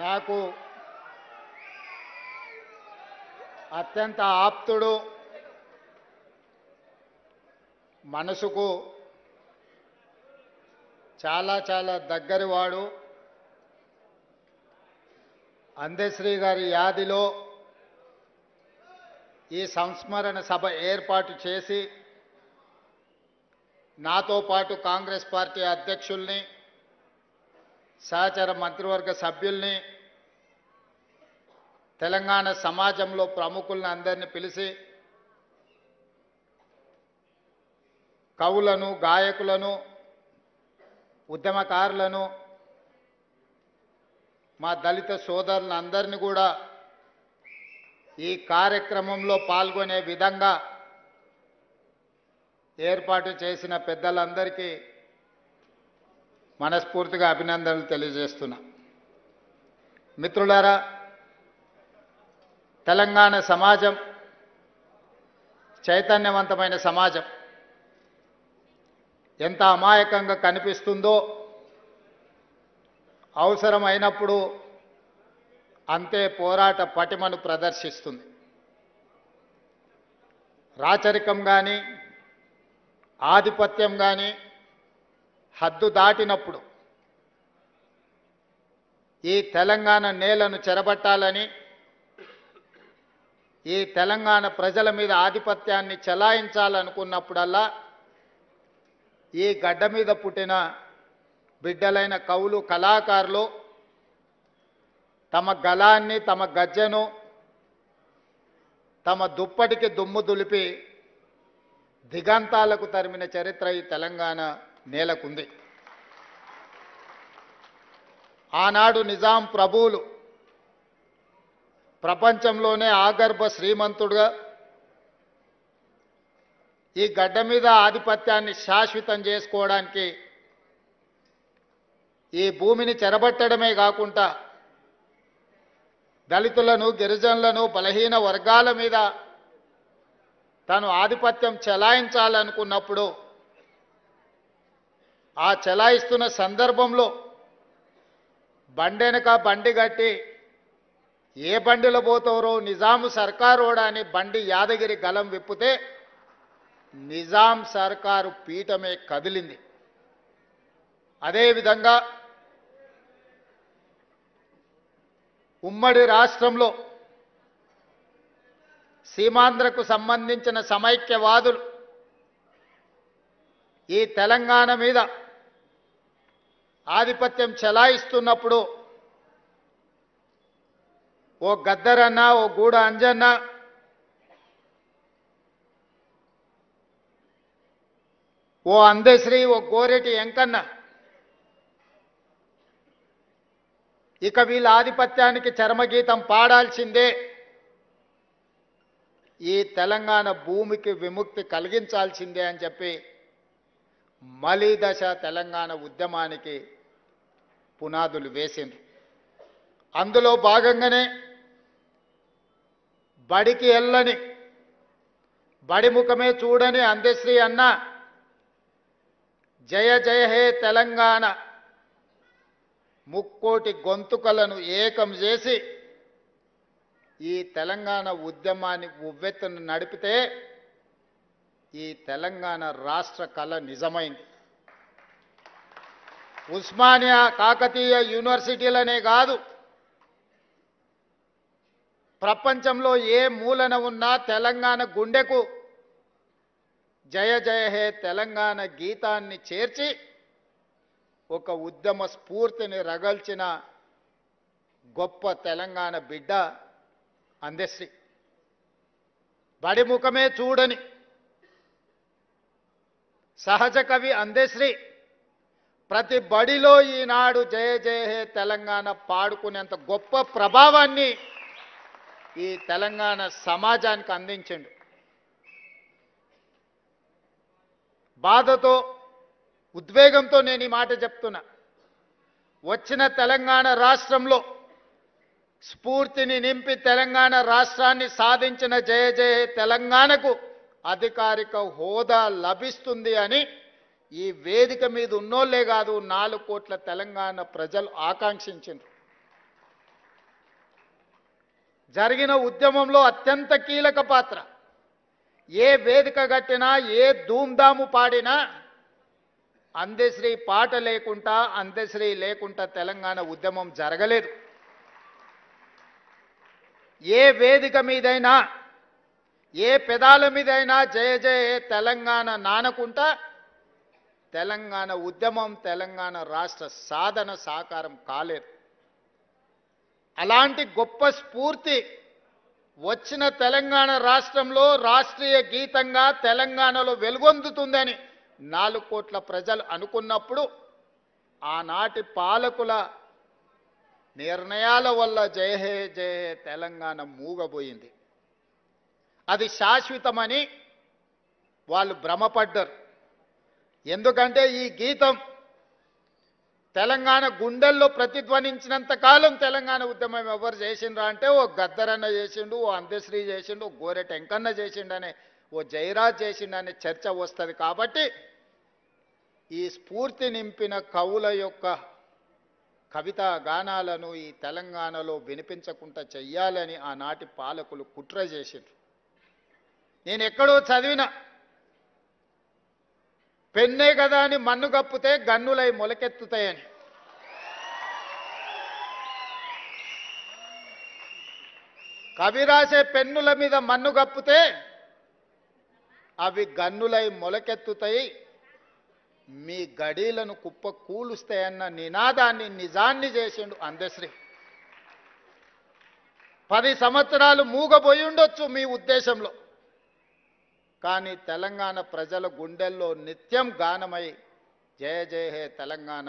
నాకు అత్యంత ఆప్తుడు, మనసుకు చాలా చాలా దగ్గరవాడు, అందశ్రీ గారి యాదిలో ఈ సంస్మరణ సభ ఏర్పాటు చేసి నాతో పాటు కాంగ్రెస్ పార్టీ అధ్యక్షుల్ని, సహచర మంత్రివర్గ సభ్యుల్ని, తెలంగాణ సమాజంలో ప్రముఖులను అందరినీ పిలిచి కవులను, గాయకులను, ఉద్యమకారులను, మా దళిత సోదరులందరినీ కూడా ఈ కార్యక్రమంలో పాల్గొనే విధంగా ఏర్పాటు చేసిన పెద్దలందరికీ మనస్ఫూర్తిగా అభినందనలు తెలియజేస్తున్నా. మిత్రులారా, తెలంగాణ సమాజం చైతన్యవంతమైన సమాజం. ఎంత అమాయకంగా కనిపిస్తుందో అవసరమైనప్పుడు అంతే పోరాట పటిమను ప్రదర్శిస్తుంది. రాచరికం కానీ, ఆధిపత్యం కానీ హద్దు దాటినప్పుడు ఈ తెలంగాణ నేలను చెరబట్టాలని, ఈ తెలంగాణ ప్రజల మీద ఆధిపత్యాన్ని చెలాయించాలనుకున్నప్పుడల్లా ఈ గడ్డ మీద పుట్టిన బిడ్డలైన కవులు, కళాకారులు తమ గళాన్ని, తమ గజ్జెను, తమ దుప్పటికి దుమ్ము దులిపి దిగంతాలకు తరిమిన చరిత్ర ఈ తెలంగాణ నేలకుంది. ఆనాడు నిజాం ప్రభువులు ప్రపంచంలోనే ఆగర్భ శ్రీమంతుడుగా ఈ గడ్డ మీద ఆధిపత్యాన్ని శాశ్వతం చేసుకోవడానికి ఈ భూమిని చెరబట్టడమే కాకుండా దళితులను, గిరిజనులను, బలహీన వర్గాల మీద తాను ఆధిపత్యం చెలాయించాలనుకున్నప్పుడు ఆ చెలాయిస్తున్న సందర్భంలో బండెనక బండి కట్టి ఏ బండిలో పోతారో నిజాము సర్కారోడా అని బండి యాదగిరి గలం విప్పితే నిజాం సర్కారు పీఠమే కదిలింది. అదేవిధంగా ఉమ్మడి రాష్ట్రంలో సీమాంధ్రకు సంబంధించిన సమైక్యవాదులు ఈ తెలంగాణ మీద ఆధిపత్యం చెలాయిస్తున్నప్పుడు ఓ గద్దరన్న, ఓ గూడ అంజన్న, ఓ అందశ్రీ, ఓ గోరెటి వెంకన్న ఇక వీళ్ళ ఆధిపత్యానికి చరమగీతం పాడాల్సిందే, ఈ తెలంగాణ భూమికి విముక్తి కలిగించాల్సిందే అని చెప్పి మలిదశ తెలంగాణ ఉద్యమానికి పునాదులు వేసింది. అందులో భాగంగానే బడికి వెళ్ళని, బడి ముఖమే చూడని అందశ్రీ అన్న జయ జయ హే తెలంగాణ ముక్కోటి గొంతుకలను ఏకం చేసి ఈ తెలంగాణ ఉద్యమాన్ని ఉవ్వెత్తున నడిపితే ఈ తెలంగాణ రాష్ట్ర కళ నిజమైంది. ఉస్మానియా, కాకతీయ యూనివర్సిటీలనే కాదు, ప్రపంచంలో ఏ మూలన ఉన్నా తెలంగాణ గుండెకు జయ జయ హే తెలంగాణ గీతాన్ని చేర్చి ఒక ఉద్యమ స్ఫూర్తిని రగల్చిన గొప్ప తెలంగాణ బిడ్డ అందశ్రీ. బడి ముఖమే చూడని సహజ కవి అందశ్రీ ప్రతి బడిలో ఈనాడు జయ జయ హే తెలంగాణ పాడుకునేంత గొప్ప ప్రభావాన్ని ఈ తెలంగాణ సమాజానికి అందించిండు. బాధతో, ఉద్వేగంతో నేను ఈ మాట చెప్తున్నా. వచ్చిన తెలంగాణ రాష్ట్రంలో స్ఫూర్తిని నింపి తెలంగాణ రాష్ట్రాన్ని సాధించిన జయ జయ తెలంగాణకు అధికారిక హోదా లభిస్తుంది అని ఈ వేదిక మీద ఉన్నోళ్లే కాదు 4 కోట్ల తెలంగాణ ప్రజలు ఆకాంక్షించారు. జరిగిన ఉద్యమంలో అత్యంత కీలక పాత్ర. ఏ వేదిక గట్టినా, ఏ ధూమ్ధాము పాడినా అందశ్రీ పాట లేకుండా, అందశ్రీ లేకుండా తెలంగాణ ఉద్యమం జరగలేదు. ఏ వేదిక మీదైనా, ఏ పెదాల మీదైనా జయ జయ తెలంగాణ నానకుంటా తెలంగాణ ఉద్యమం, తెలంగాణ రాష్ట్ర సాధన సాకారం కాలేదు. అలాంటి గొప్ప స్ఫూర్తి వచ్చిన తెలంగాణ రాష్ట్రంలో రాష్ట్రీయ గీతంగా తెలంగాణలో వెలుగొందుతుందని 4 కోట్ల ప్రజలు అనుకున్నప్పుడు ఆనాటి పాలకుల నిర్ణయాల వల్ల జయ హే జయ హే తెలంగాణ మూగబోయింది. అది శాశ్వతమని వాళ్ళు భ్రమపడ్డారు. ఎందుకంటే ఈ గీతం తెలంగాణ గుండెల్లో ప్రతిధ్వనించినంత కాలం తెలంగాణ ఉద్యమం ఎవరు చేసిండ్రా అంటే ఓ గద్దరన్న చేసిండు, ఓ అందశ్రీ చేసిండు, ఓ గోరెట వెంకన్న చేసిండనే, ఓ జయరాజ్ చేసిండనే చర్చ వస్తుంది. కాబట్టి ఈ స్ఫూర్తి నింపిన కవుల యొక్క కవితా గానాలను ఈ తెలంగాణలో వినిపించకుండా చెయ్యాలని ఆనాటి పాలకులు కుట్ర చేసిండ్రు. నేను ఎక్కడో చదివిన పెన్నే కదా అని మన్ను కప్పితే గన్నులై మొలకెత్తుతాయని. కవి రాసే పెన్నుల మీద మన్ను కప్పితే అవి గన్నులై మొలకెత్తుతాయి, మీ గడీలను కుప్ప కూలుస్తాయన్న నినాదాన్ని నిజాన్ని చేసిండు అందశ్రీ. 10 సంవత్సరాలు మూగబోయి ఉండొచ్చు మీ ఉద్దేశంలో, కానీ తెలంగాణ ప్రజల గుండెల్లో నిత్యం గానమై జయ జయ హే తెలంగాణ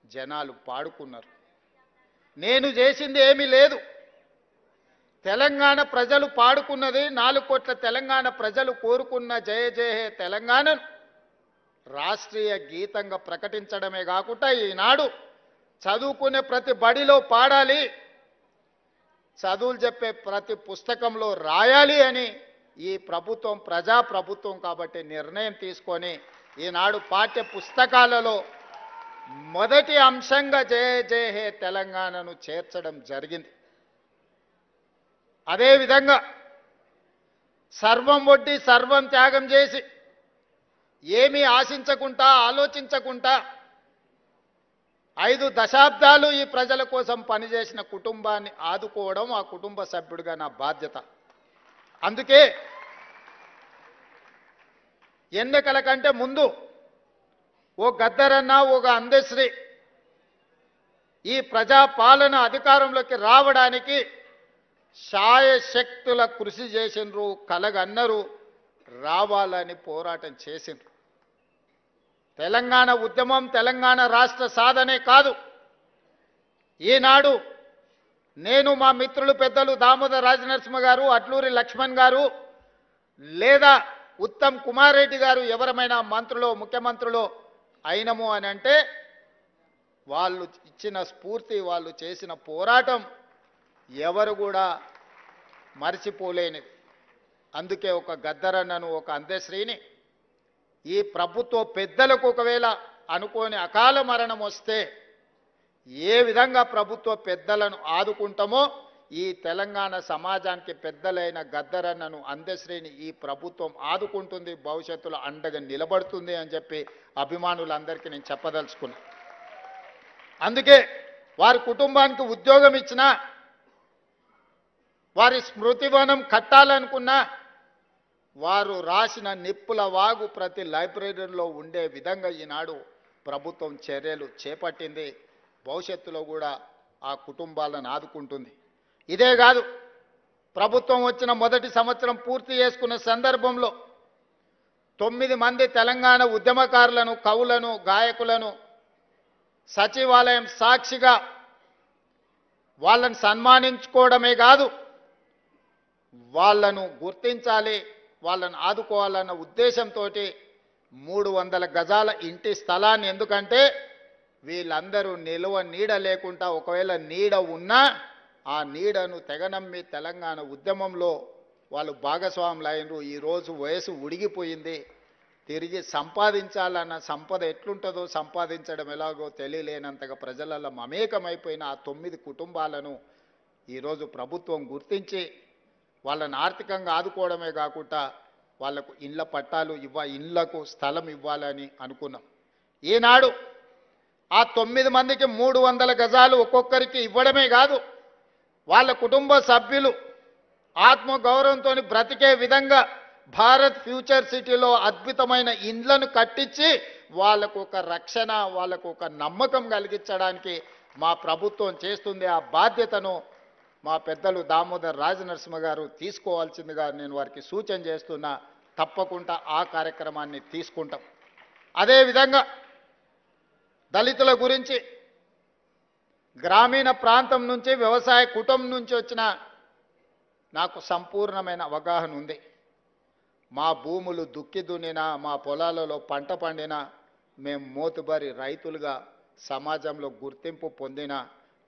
జనాలు పాడుకున్నారు. నేను చేసింది ఏమీ లేదు. తెలంగాణ ప్రజలు పాడుకున్నది, 4 కోట్ల తెలంగాణ ప్రజలు కోరుకున్న జయ జయ హే తెలంగాణను రాష్ట్రీయ గీతంగా ప్రకటించడమే కాకుండా ఈనాడు చదువుకునే ప్రతి బడిలో పాడాలి, చదువులు చెప్పే ప్రతి పుస్తకంలో రాయాలి అని ఈ ప్రభుత్వం ప్రజా ప్రభుత్వం కాబట్టి నిర్ణయం తీసుకొని ఈనాడు పాఠ్య పుస్తకాలలో మొదటి అంశంగా జయ జయ హే తెలంగాణను చేర్చడం జరిగింది. అదేవిధంగా సర్వం ఒడ్డి సర్వం త్యాగం చేసి ఏమీ ఆశించకుండా, ఆలోచించకుండా 5 దశాబ్దాలు ఈ ప్రజల కోసం పనిచేసిన కుటుంబాన్ని ఆదుకోవడం ఆ కుటుంబ సభ్యుడిగా నా బాధ్యత. అందుకే ఎన్నికల కంటే ముందు ఓ గద్దరన్న, ఒక అందశ్రీ ఈ ప్రజాపాలన అధికారంలోకి రావడానికి శాయశక్తుల కృషి చేసిండ్రు, కలగన్నరు, రావాలని పోరాటం చేసిండ్రు. తెలంగాణ ఉద్యమం తెలంగాణ రాష్ట్ర సాధనే కాదు. ఈనాడు నేను, మా మిత్రులు పెద్దలు దామోదర్ రాజనరసింహ గారు, అట్లూరి లక్ష్మణ్ గారు, లేదా ఉత్తమ్ కుమార్ రెడ్డి గారు ఎవరమైనా మంత్రులు, ముఖ్యమంత్రులు అయినము అని అంటే వాళ్ళు ఇచ్చిన స్ఫూర్తి, వాళ్ళు చేసిన పోరాటం ఎవరు కూడా మర్చిపోలేనిది. అందుకే ఒక గద్దరన్నను, ఒక అందశ్రీని ఈ ప్రభుత్వ పెద్దలకు ఒకవేళ అనుకోని అకాల మరణం వస్తే ఏ విధంగా ప్రభుత్వ పెద్దలను ఆదుకుంటామో ఈ తెలంగాణ సమాజానికి పెద్దలైన గద్దరన్నను, అందశ్రీని ఈ ప్రభుత్వం ఆదుకుంటుంది, భవిష్యత్తులో అండగా నిలబడుతుంది అని చెప్పి అభిమానులందరికీ నేను చెప్పదలుచుకున్నా. అందుకే వారి కుటుంబానికి ఉద్యోగం ఇచ్చినా, వారి స్మృతివనం కట్టాలనుకున్నా వారు రాసిన నిప్పుల వాగు ప్రతి లైబ్రరీలో ఉండే విధంగా ఈనాడు ప్రభుత్వం చర్యలు చేపట్టింది. భవిష్యత్తులో కూడా ఆ కుటుంబాలను ఆదుకుంటుంది. ఇదే కాదు, ప్రభుత్వం వచ్చిన మొదటి సంవత్సరం పూర్తి చేసుకున్న సందర్భంలో 9 మంది తెలంగాణ ఉద్యమకారులను, కవులను, గాయకులను సచివాలయం సాక్షిగా వాళ్ళని సన్మానించుకోవడమే కాదు, వాళ్ళను గుర్తించాలి, వాళ్ళను ఆదుకోవాలన్న ఉద్దేశంతో 300 గజాల ఇంటి స్థలాన్ని, ఎందుకంటే వీళ్ళందరూ నిలువ నీడ లేకుండా ఒకవేళ నీడ ఉన్నా ఆ నీడను తెగనమ్మి తెలంగాణ ఉద్యమంలో వాళ్ళు భాగస్వాములు అయినరు. ఈరోజు వయసు ఉడిగిపోయింది, తిరిగి సంపాదించాలన్న సంపద ఎట్లుంటుందో సంపాదించడం ఎలాగో తెలియలేనంతగా ప్రజలలో మమేకమైపోయిన ఆ 9 కుటుంబాలను ఈరోజు ప్రభుత్వం గుర్తించి వాళ్ళని ఆర్థికంగా ఆదుకోవడమే కాకుండా వాళ్లకు ఇళ్ల పట్టాలు ఇళ్లకు స్థలం ఇవ్వాలని అనుకున్నాం. ఈనాడు ఆ 9 మందికి 300 గజాలు ఒక్కొక్కరికి ఇవ్వడమే కాదు, వాళ్ళ కుటుంబ సభ్యులు ఆత్మగౌరవంతో బ్రతికే విధంగా భారత్ ఫ్యూచర్ సిటీలో అద్భుతమైన ఇండ్లను కట్టించి వాళ్ళకు ఒక రక్షణ, వాళ్ళకు ఒక నమ్మకం కలిగించడానికి మా ప్రభుత్వం చేస్తుంది. ఆ బాధ్యతను మా పెద్దలు దామోదర్ రాజనరసింహ గారు తీసుకోవాల్సిందిగా నేను వారికి సూచన చేస్తున్నా. తప్పకుండా ఆ కార్యక్రమాన్ని తీసుకుంటాం. అదేవిధంగా దళితుల గురించి గ్రామీణ ప్రాంతం నుంచి వ్యవసాయ కుటుంబం నుంచి వచ్చిన నాకు సంపూర్ణమైన అవగాహన ఉంది. మా భూములు దుక్కి దున్నినా, మా పొలాలలో పంట పండినా, మేము మోతుబరి రైతులుగా సమాజంలో గుర్తింపు పొందిన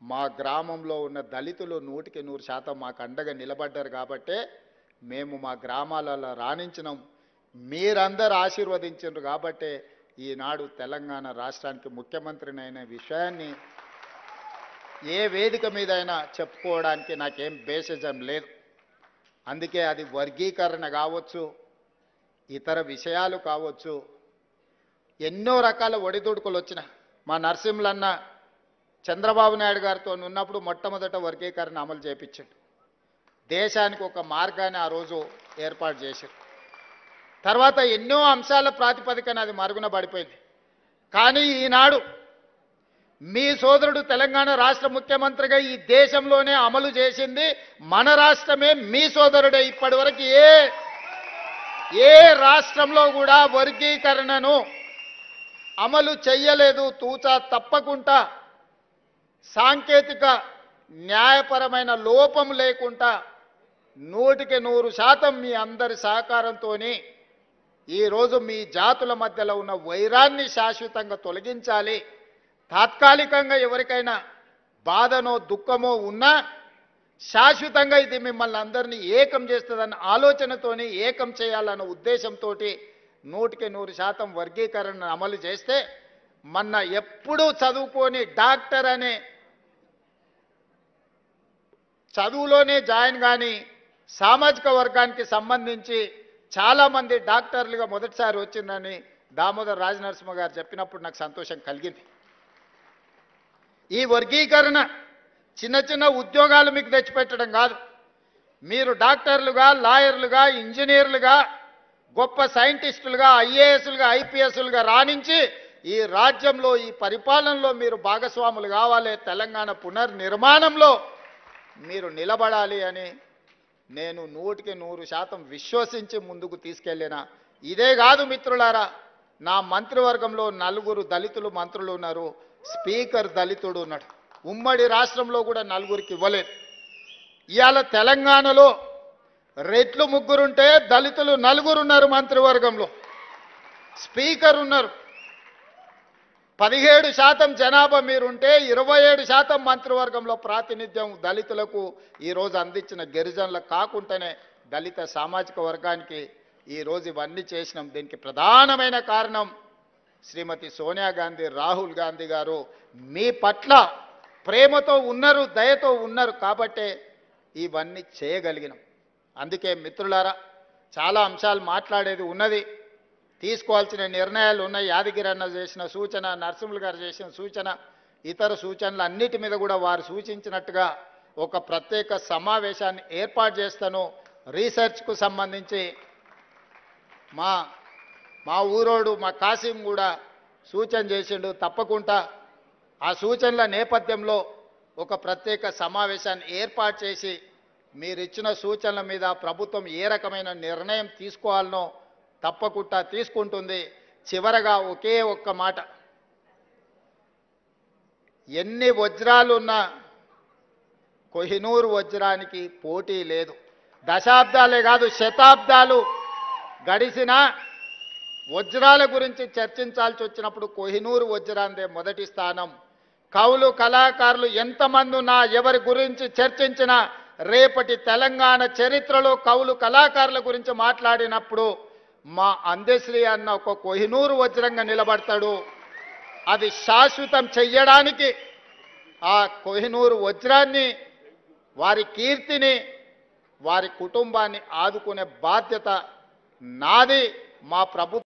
మా గ్రామంలో ఉన్న దళితులు 100% మాకు అండగా నిలబడ్డారు. కాబట్టే మేము మా గ్రామాలలో రాణించినాం. మీరందరూ ఆశీర్వదించారు కాబట్టే ఈనాడు తెలంగాణ రాష్ట్రానికి ముఖ్యమంత్రినైన విషయాన్ని ఏ వేదిక మీదైనా చెప్పుకోవడానికి నాకేం బేసిజం లేదు. అందుకే అది వర్గీకరణ కావచ్చు, ఇతర విషయాలు కావచ్చు, ఎన్నో రకాల ఒడిదుడుకులు వచ్చినాయి. మా నరసింహులన్న చంద్రబాబు నాయుడు గారితో ఉన్నప్పుడు మొట్టమొదట వర్గీకరణ అమలు చేయించాడు. దేశానికి ఒక మార్గాన్ని ఆ రోజు ఏర్పాటు చేశారు. తర్వాత ఎన్నో అంశాల ప్రాతిపదికన అది మరుగున పడిపోయింది. కానీ ఈనాడు మీ సోదరుడు తెలంగాణ రాష్ట్ర ముఖ్యమంత్రిగా ఈ దేశంలోనే అమలు చేసింది మన రాష్ట్రమే. మీ సోదరుడే. ఇప్పటివరకు ఏ రాష్ట్రంలో కూడా వర్గీకరణను అమలు చెయ్యలేదు. తూచా తప్పకుండా సాంకేతిక న్యాయపరమైన లోపం లేకుండా 100% మీ అందరి సహకారంతో ఈరోజు మీ జాతుల మధ్యలో ఉన్న వైరాన్ని శాశ్వతంగా తొలగించాలి. తాత్కాలికంగా ఎవరికైనా బాధనో దుఃఖమో ఉన్నా శాశ్వతంగా ఇది మిమ్మల్ని అందరినీ ఏకం చేస్తుందన్న ఆలోచనతోని ఏకం చేయాలన్న ఉద్దేశంతో 100% వర్గీకరణ అమలు చేస్తే మొన్న ఎప్పుడూ చదువుకొని డాక్టర్ అనే చదువులోనే జాయిన్ కానీ సామాజిక వర్గానికి సంబంధించి చాలామంది డాక్టర్లుగా మొదటిసారి వచ్చిందని దామోదర్ రాజనరసింహ గారు చెప్పినప్పుడు నాకు సంతోషం కలిగింది. ఈ వర్గీకరణ చిన్న చిన్న ఉద్యోగాలు మీకు తెచ్చిపెట్టడం కాదు. మీరు డాక్టర్లుగా, లాయర్లుగా, ఇంజనీర్లుగా, గొప్ప సైంటిస్టులుగా, ఐఏఎస్లుగా, ఐపీఎస్లుగా రాణించి ఈ రాజ్యంలో, ఈ పరిపాలనలో మీరు భాగస్వాములు కావాలి. తెలంగాణ పునర్నిర్మాణంలో మీరు నిలబడాలి అని నేను 100% విశ్వసించి ముందుకు తీసుకెళ్ళిన. ఇదే కాదు మిత్రులారా, నా మంత్రివర్గంలో 4 దళితులు మంత్రులు ఉన్నారు. స్పీకర్ దళితుడు ఉన్నాడు. ఉమ్మడి రాష్ట్రంలో కూడా 4కి ఇవ్వలేదు. ఇవాళ తెలంగాణలో రెట్లు 3 ఉంటే దళితులు 4 ఉన్నారు మంత్రివర్గంలో. స్పీకర్ ఉన్నారు. 17% జనాభా మీరుంటే 27% మంత్రివర్గంలో ప్రాతినిధ్యం దళితులకు ఈరోజు అందించిన గిరిజనులకు కాకుండానే దళిత సామాజిక వర్గానికి ఈరోజు ఇవన్నీ చేసినాం. దీనికి ప్రధానమైన కారణం శ్రీమతి సోనియా గాంధీ, రాహుల్ గాంధీ గారు మీ పట్ల ప్రేమతో ఉన్నారు, దయతో ఉన్నారు కాబట్టే ఇవన్నీ చేయగలిగినాం. అందుకే మిత్రులారా, చాలా అంశాలు మాట్లాడేది ఉన్నది, తీసుకోవాల్సిన నిర్ణయాలు ఉన్నాయి. యాదగిరి అన్న చేసిన సూచన, నరసింహులు గారు చేసిన సూచన, ఇతర సూచనలు అన్నిటి మీద కూడా వారు సూచించినట్టుగా ఒక ప్రత్యేక సమావేశాన్ని ఏర్పాటు చేస్తాను. రీసెర్చ్కు సంబంధించి మా ఊరోడు మా కాసిం కూడా సూచన చేసిండు. తప్పకుండా ఆ సూచనల నేపథ్యంలో ఒక ప్రత్యేక సమావేశాన్ని ఏర్పాటు చేసి మీరిచ్చిన సూచనల మీద ప్రభుత్వం ఏ రకమైన నిర్ణయం తీసుకోవాలనో తప్పకుండా తీసుకుంటుంది. చివరగా ఒకే ఒక్క మాట, ఎన్ని వజ్రాలున్నా కోహినూరు వజ్రానికి పోటీ లేదు. దశాబ్దాలే కాదు శతాబ్దాలు గడిచిన వజ్రాల గురించి చర్చించాల్సి వచ్చినప్పుడు కోహినూరు వజ్రాందే మొదటి స్థానం. కవులు కళాకారులు ఎంతమంది ఉన్నా, ఎవరి గురించి చర్చించినా, రేపటి తెలంగాణ చరిత్రలో కవులు కళాకారుల గురించి మాట్లాడినప్పుడు మా అందశ్రీ అన్న ఒక కోహినూరు వజ్రంగా నిలబడతాడు. అది శాశ్వతం చెయ్యడానికి ఆ కోహినూరు వజ్రాన్ని వారి కీర్తిని వారి కుటుంబాన్ని ఆదుకునే బాధ్యత నాది మా ప్రభుత్వం